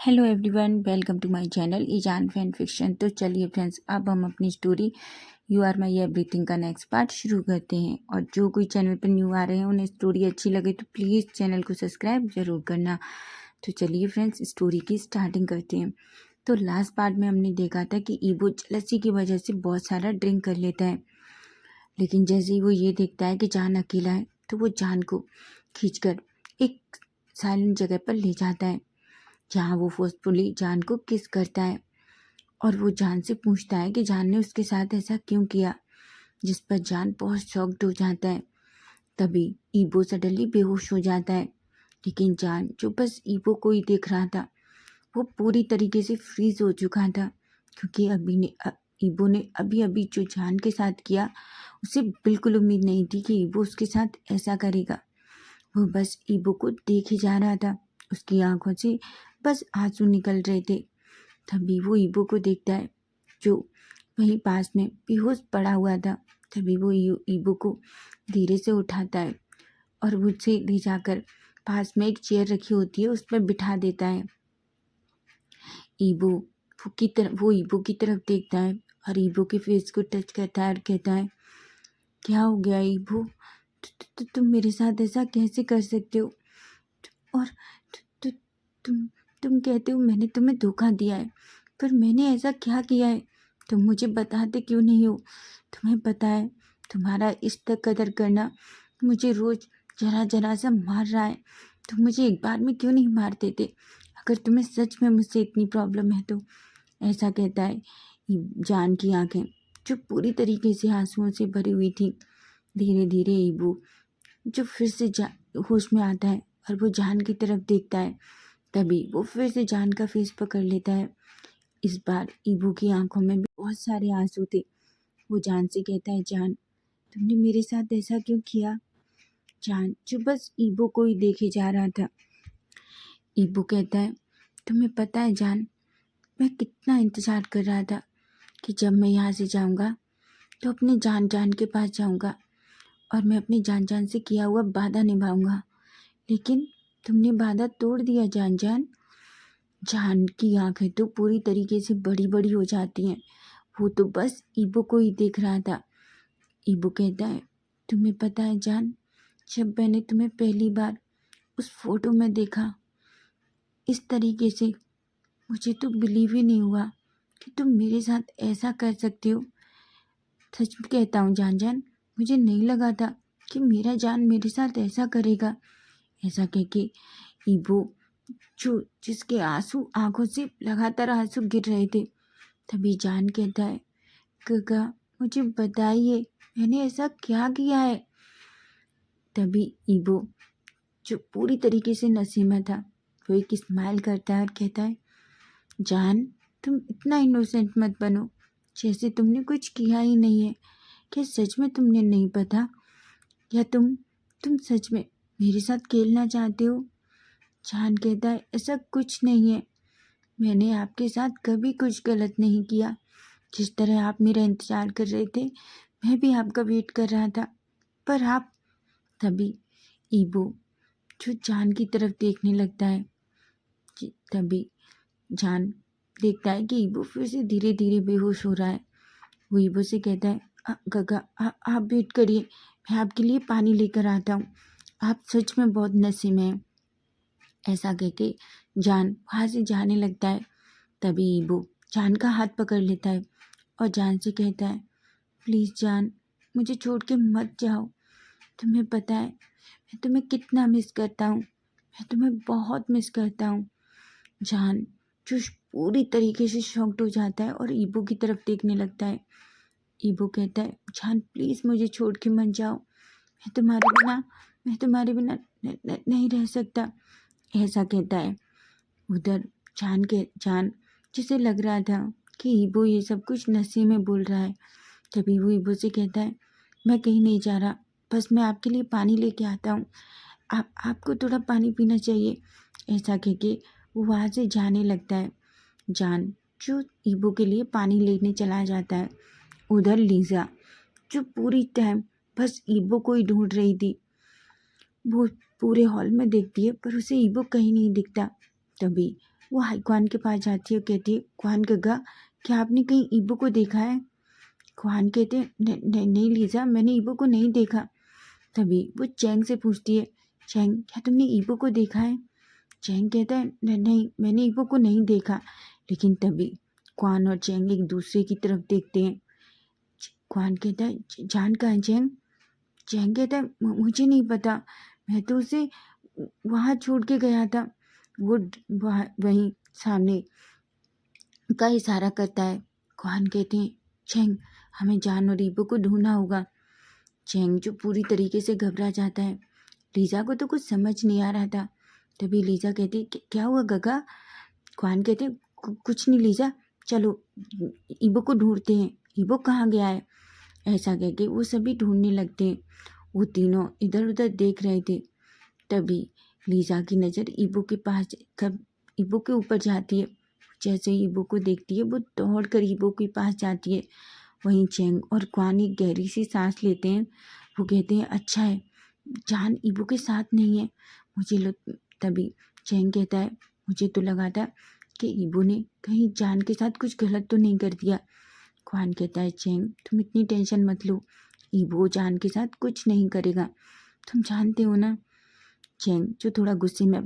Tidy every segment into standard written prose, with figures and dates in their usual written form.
Hello everyone, welcome to my channel ईजान fan fiction. तो चलिए फ्रेंड्स, अब हम अपनी story you are my everything का नेक्स्ट पार्ट शुरू करते हैं। और जो कोई चैनल पर न्यू आ रहे हैं, उन्हें स्टोरी अच्छी लगे तो प्लीज़ चैनल को सब्सक्राइब ज़रूर करना। तो चलिए फ्रेंड्स, स्टोरी की स्टार्टिंग करते हैं। तो लास्ट पार्ट में हमने देखा था कि ईबो जलसी की वजह से बहुत सारा ड्रिंक कर लेता है, लेकिन जैसे ही वो ये देखता है कि जान अकेला है तो वो जान को खींचकर एक साइलेंट जगह पर ले जाता है, जहाँ वो फोर्सफुली जान को किस करता है। और वो जान से पूछता है कि जान ने उसके साथ ऐसा क्यों किया, जिस पर जान बहुत शॉक्ड हो जाता है। तभी ईबो सडनली बेहोश हो जाता है, लेकिन जान जो बस ईबो को ही देख रहा था, वो पूरी तरीके से फ्रीज हो चुका था, क्योंकि ईबो ने अभी अभी जो जान के साथ किया, उसे बिल्कुल उम्मीद नहीं थी कि ईबो उसके साथ ऐसा करेगा। वो बस ईबो को देखे जा रहा था, उसकी आंखों से बस आंसू निकल रहे थे। तभी वो ईबो को देखता है, जो वहीं पास में बेहोश पड़ा हुआ था। तभी वो ईबो को धीरे से उठाता है और उसे ले जाकर पास में एक चेयर रखी होती है, उस पर बिठा देता है। वो ईबो की तरफ देखता है और ईबो के फेस को टच करता है और कहता है, क्या हो गया ईबो? तुम मेरे साथ ऐसा कैसे कर सकते हो? और तु, तु, तुम तुम कहते हो मैंने तुम्हें धोखा दिया है, पर मैंने ऐसा क्या किया है? तुम मुझे बताते क्यों नहीं हो? तुम्हें पता है तुम्हारा इस तक कदर करना मुझे रोज जरा जरा सा मार रहा है। तुम मुझे एक बार में क्यों नहीं मार देते, अगर तुम्हें सच में मुझसे इतनी प्रॉब्लम है तो? ऐसा कहता है। जान की आंखें, जो पूरी तरीके से आंसुओं से भरी हुई थी, धीरे धीरे ईबू जो फिर से होश में आता है और वो जान की तरफ देखता है। तभी वो फिर से जान का फेस पकड़ लेता है। इस बार ईबू की आंखों में भी बहुत सारे आंसू थे। वो जान से कहता है, जान तुमने मेरे साथ ऐसा क्यों किया? जान जो बस ईबू को ही देखे जा रहा था। ईबू कहता है, तुम्हें पता है जान, मैं कितना इंतज़ार कर रहा था कि जब मैं यहाँ से जाऊँगा तो अपने जान जान के पास जाऊँगा और मैं अपनी जान जान से किया हुआ वादा निभाऊँगा, लेकिन तुमने वादा तोड़ दिया जान जान। जान की आंखें तो पूरी तरीके से बड़ी बड़ी हो जाती हैं। वो तो बस ईबो को ही देख रहा था। ईबो कहता है, तुम्हें पता है जान, जब मैंने तुम्हें पहली बार उस फोटो में देखा इस तरीके से, मुझे तो बिलीव ही नहीं हुआ कि तुम मेरे साथ ऐसा कर सकते हो। सच कहता हूँ जान जान, मुझे नहीं लगा था कि मेरा जान मेरे साथ ऐसा करेगा। ऐसा कह के ईबो जो जिसके आंसू आंखों से लगातार आंसू गिर रहे थे, तभी जान कहता है, काका मुझे बताइए मैंने ऐसा क्या किया है? तभी ईबो जो पूरी तरीके से नशे में था, वो एक स्माइल करता है और कहता है, जान तुम इतना इनोसेंट मत बनो, जैसे तुमने कुछ किया ही नहीं है। क्या सच में तुमने नहीं पता, या तुम सच में मेरे साथ खेलना चाहते हो? जान कहता है, ऐसा कुछ नहीं है, मैंने आपके साथ कभी कुछ गलत नहीं किया। जिस तरह आप मेरा इंतज़ार कर रहे थे, मैं भी आपका वेट कर रहा था, पर आप। तभी ईबो जो जान की तरफ देखने लगता है, तभी जान देखता है कि ईबो फिर से धीरे धीरे बेहोश हो रहा है। वो ईबो से कहता है, गगा आप वेट करिए, मैं आपके लिए पानी लेकर आता हूँ, आप सच में बहुत नशे में हैं। ऐसा कह के जान वहाँ से जाने लगता है। तभी ईबो जान का हाथ पकड़ लेता है और जान से कहता है, प्लीज़ जान मुझे छोड़ के मत जाओ। तुम्हें पता है मैं तुम्हें कितना मिस करता हूँ, मैं तुम्हें बहुत मिस करता हूँ। जान जो पूरी तरीके से शॉक्ड हो जाता है और ईबो की तरफ देखने लगता है। ईबो कहता है, जान प्लीज़ मुझे छोड़ के मत जाओ, मैं तुम्हारे बिना नहीं रह सकता। ऐसा कहता है। उधर जान जिसे लग रहा था कि ईबो ये सब कुछ नशे में बोल रहा है, तभी वो ईबो से कहता है, मैं कहीं नहीं जा रहा, बस मैं आपके लिए पानी लेके आता हूँ, आपको थोड़ा पानी पीना चाहिए। ऐसा कह के वो वहाँ से जाने लगता है। जान जो ईबो के लिए पानी लेने चला जाता है। उधर लीज़ा जो पूरी टाइम बस ईबो को ही ढूंढ रही थी, वो पूरे हॉल में देखती है पर उसे ईबो कहीं नहीं दिखता। तभी वो हाई क्वान के पास जाती है और कहती है, क्वान गगा, क्या आपने कहीं ईबो को देखा है? क्वान कहते हैं, नहीं लीजा, मैंने ईबो को नहीं देखा। तभी वो चैंग से पूछती है, चैंग, क्या तुमने ईबो को देखा है? चैंग कहता है, नहीं, मैंने ईबो को नहीं देखा। लेकिन तभी क्वान और चैंग एक दूसरे की तरफ देखते हैं। क्वान कहता है, जान कहाँ है चैंग? चैंग कहता है, मुझे नहीं पता, मैं तो उसे वहाँ छोड़ के गया था। वो वहीं सामने का इशारा करता है। क्वान कहते हैं, चैंग, हमें जान और ईबो को ढूंढना होगा। चैंग जो पूरी तरीके से घबरा जाता है। लीजा को तो कुछ समझ नहीं आ रहा था। तभी लीजा कहती, क्या हुआ गगा? क्वान कहते हैं, कुछ नहीं लीजा, चलो ईबो को ढूंढते हैं, ईबो कहाँ गया है? ऐसा कह के वो सभी ढूंढने लगते हैं। वो तीनों इधर उधर देख रहे थे। तभी लीजा की नज़र ईबो के पास ईबो के ऊपर जाती है। जैसे ही ईबो को देखती है वो दौड़ कर ईबो के पास जाती है। वहीं चैंग और क्वान एक गहरी सी सांस लेते हैं। वो कहते हैं, अच्छा है जान ईबो के साथ नहीं है। तभी चैंग कहता है, मुझे तो लगा था कि ईबो ने कहीं जान के साथ कुछ गलत तो नहीं कर दिया। क्वान कहता है, चैंग तुम इतनी टेंशन मत लो, ईबो जान के साथ कुछ नहीं करेगा, तुम जानते हो ना। चैंग जो थोड़ा गुस्से में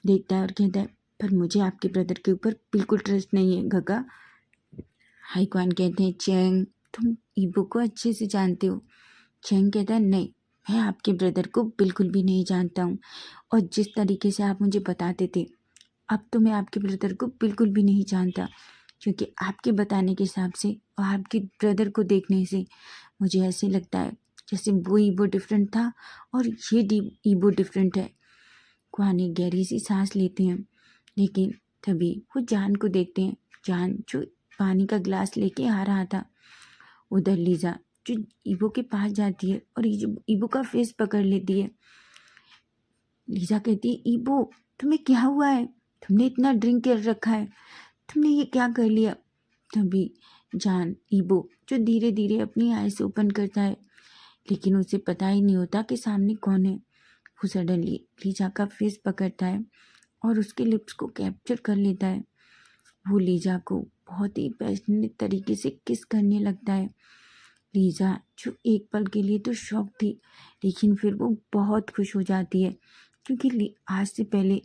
देखता है और कहता है, पर मुझे आपके ब्रदर के ऊपर बिल्कुल ट्रस्ट नहीं है गगा। हाई क्वान कहते हैं, चैंग तुम ईबो को अच्छे से जानते हो। चैंग कहता है, नहीं, मैं आपके ब्रदर को बिल्कुल भी नहीं जानता हूँ, और जिस तरीके से आप मुझे बताते थे, अब तो मैं आपके ब्रदर को बिल्कुल भी नहीं जानता, क्योंकि आपके बताने के हिसाब से और आपके ब्रदर को देखने से मुझे ऐसे लगता है जैसे वो ईबो डिफरेंट था और ये ईबो डिफरेंट है। क्वान एक गहरी सी सांस लेते हैं। लेकिन तभी वो जान को देखते हैं। जान जो पानी का गिलास लेके आ रहा था। उधर लीजा जो ईबो के पास जाती है और ईबो का फेस पकड़ लेती है। लीजा कहती है, ईबो तुम्हें क्या हुआ है? तुमने इतना ड्रिंक कर रखा है, तुमने ये क्या कर लिया? तभी जान ईबो जो धीरे धीरे अपनी आईज ओपन करता है, लेकिन उसे पता ही नहीं होता कि सामने कौन है। वो सडनली लीजा का फेस पकड़ता है और उसके लिप्स को कैप्चर कर लेता है। वो लीजा को बहुत ही पैशनेट तरीके से किस करने लगता है। लीजा जो एक पल के लिए तो शॉक थी, लेकिन फिर वो बहुत खुश हो जाती है, क्योंकि आज से पहले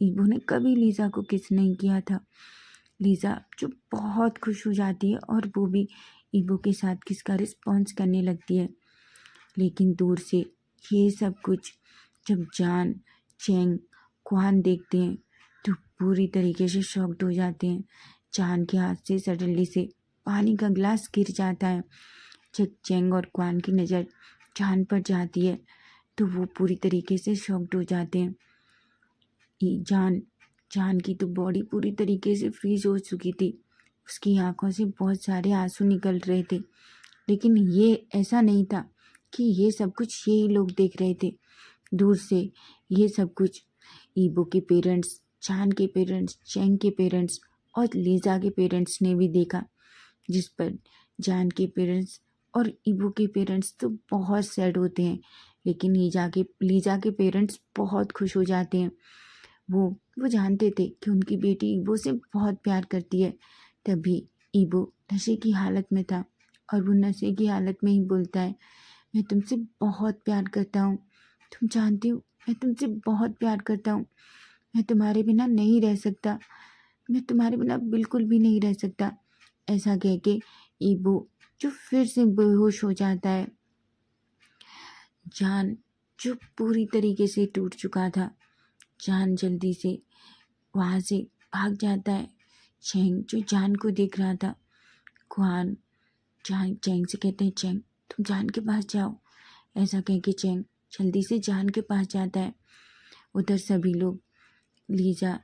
ईबो ने कभी लीजा को किस नहीं किया था। लीजा जो बहुत खुश हो जाती है और वो भी ईबो के साथ किस का रिस्पॉन्स करने लगती है। लेकिन दूर से ये सब कुछ जब जान, चैंग, क्वान देखते हैं तो पूरी तरीके से शॉक्ड हो जाते हैं। जान के हाथ से सडनली से पानी का गिलास गिर जाता है। जब चैंग और क्वान की नज़र जान पर जाती है तो वो पूरी तरीके से शॉक्ड हो जाते हैं। जान की तो बॉडी पूरी तरीके से फ्रीज हो चुकी थी। उसकी आंखों से बहुत सारे आंसू निकल रहे थे। लेकिन ये ऐसा नहीं था कि ये सब कुछ यही लोग देख रहे थे। दूर से ये सब कुछ ईबो के पेरेंट्स, जान के पेरेंट्स, चैंग के पेरेंट्स और लीजा के पेरेंट्स ने भी देखा, जिस पर जान के पेरेंट्स और ईबो के पेरेंट्स तो बहुत सैड होते हैं, लेकिन लीजा के पेरेंट्स बहुत खुश हो जाते हैं। वो जानते थे कि उनकी बेटी ईबो से बहुत प्यार करती है। तभी ईबो नशे की हालत में था और वो नशे की हालत में ही बोलता है, मैं तुमसे बहुत प्यार करता हूँ, तुम जानती हो मैं तुमसे बहुत प्यार करता हूँ, मैं तुम्हारे बिना नहीं रह सकता, मैं तुम्हारे बिना बिल्कुल भी नहीं रह सकता। ऐसा कह के ईबो जो फिर से बेहोश हो जाता है। जान जो पूरी तरीके से टूट चुका था, जान जल्दी से वहाँ से भाग जाता है। चैंग जो जान को देख रहा था, क्वान चैंग से कहते हैं, चैंग तुम जान के पास जाओ। ऐसा कह के चैंग जल्दी से जान के पास जाता है। उधर सभी लोग लीजा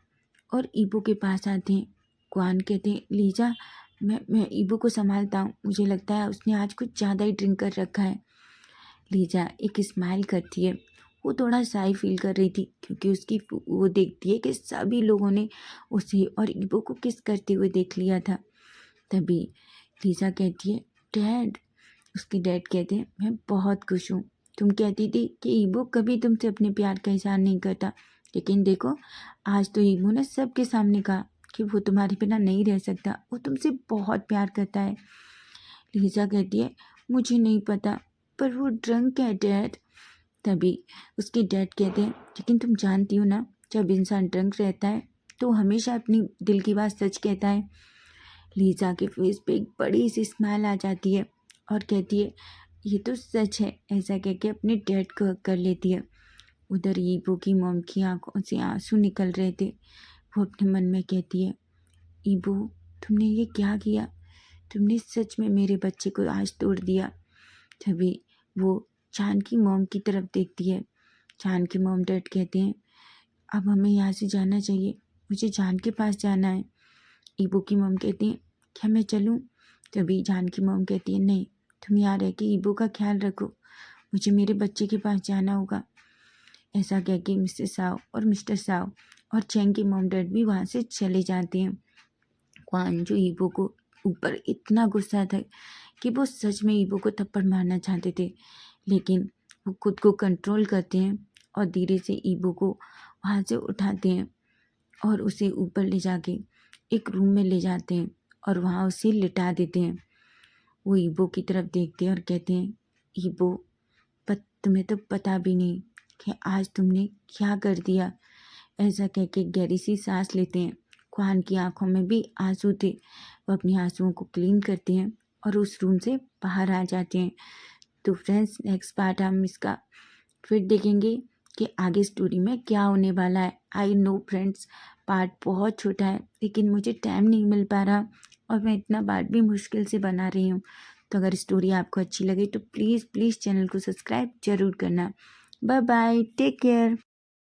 और ईबो के पास आते हैं। क्वान कहते हैं, लीजा मैं ईबो को संभालता हूँ, मुझे लगता है उसने आज कुछ ज़्यादा ही ड्रिंक कर रखा है। लीजा एक स्माइल करती है। वो थोड़ा शाई फील कर रही थी, क्योंकि उसकी वो देखती है कि सभी लोगों ने उसे और ईबो को किस करते हुए देख लिया था। तभी लीजा कहती है, डैड। उसके डैड कहते हैं, मैं बहुत खुश हूँ, तुम कहती थी कि ईबो कभी तुमसे अपने प्यार का इजहार नहीं करता, लेकिन देखो आज तो ईबू ने सबके सामने कहा कि वो तुम्हारे बिना नहीं रह सकता, वो तुमसे बहुत प्यार करता है। लीजा कहती है मुझे नहीं पता, पर वो ड्रंक है डैड। तभी उसके डैड कहते हैं लेकिन तुम जानती हो ना, जब इंसान ड्रंक रहता है तो हमेशा अपनी दिल की बात सच कहता है। लीजा के फेस पे एक बड़ी सी स्माइल आ जाती है और कहती है ये तो सच है। ऐसा कह के अपने डैड को हक कर लेती है। उधर ईबू की मॉम की आंखों से आंसू निकल रहे थे। वो अपने मन में कहती है ईबू तुमने ये क्या किया, तुमने सच में मेरे बच्चे को आज तोड़ दिया। तभी वो चांद की मॉम की तरफ देखती है। चांद की मॉम डैड कहते हैं अब हमें यहाँ से जाना चाहिए, मुझे जान के पास जाना है। ईबू की मॉम कहती हैं क्या मैं चलूँ? तभी जान की मॉम कहती है नहीं, तुम यहाँ रह के ईबू का ख्याल रखो, मुझे मेरे बच्चे के पास जाना होगा। ऐसा कह के मिसेस साव और मिस्टर साव और चैंग की मॉम डैड भी वहाँ से चले जाते हैं। क्वान जो ईबो को ऊपर इतना गुस्सा था कि वो सच में ईबो को थप्पड़ मारना चाहते थे, लेकिन वो खुद को कंट्रोल करते हैं और धीरे से ईबो को वहाँ से उठाते हैं और उसे ऊपर ले जाके एक रूम में ले जाते हैं और वहाँ उसे लिटा देते हैं। वो ईबो की तरफ देखते हैं और कहते हैं ईबो तुम्हें तो पता भी नहीं कि आज तुमने क्या कर दिया। ऐसा कह के गहरी सी सांस लेते हैं। क्वान की आंखों में भी आंसू थे। वो अपनी आंसुओं को क्लीन करते हैं और उस रूम से बाहर आ जाते हैं। तो फ्रेंड्स नेक्स्ट पार्ट हम इसका फिर देखेंगे कि आगे स्टोरी में क्या होने वाला है। आई नो फ्रेंड्स पार्ट बहुत छोटा है, लेकिन मुझे टाइम नहीं मिल पा रहा और मैं इतना पार्ट भी मुश्किल से बना रही हूँ। तो अगर स्टोरी आपको अच्छी लगे तो प्लीज़ प्लीज़ चैनल को सब्सक्राइब ज़रूर करना। Bye bye, take care.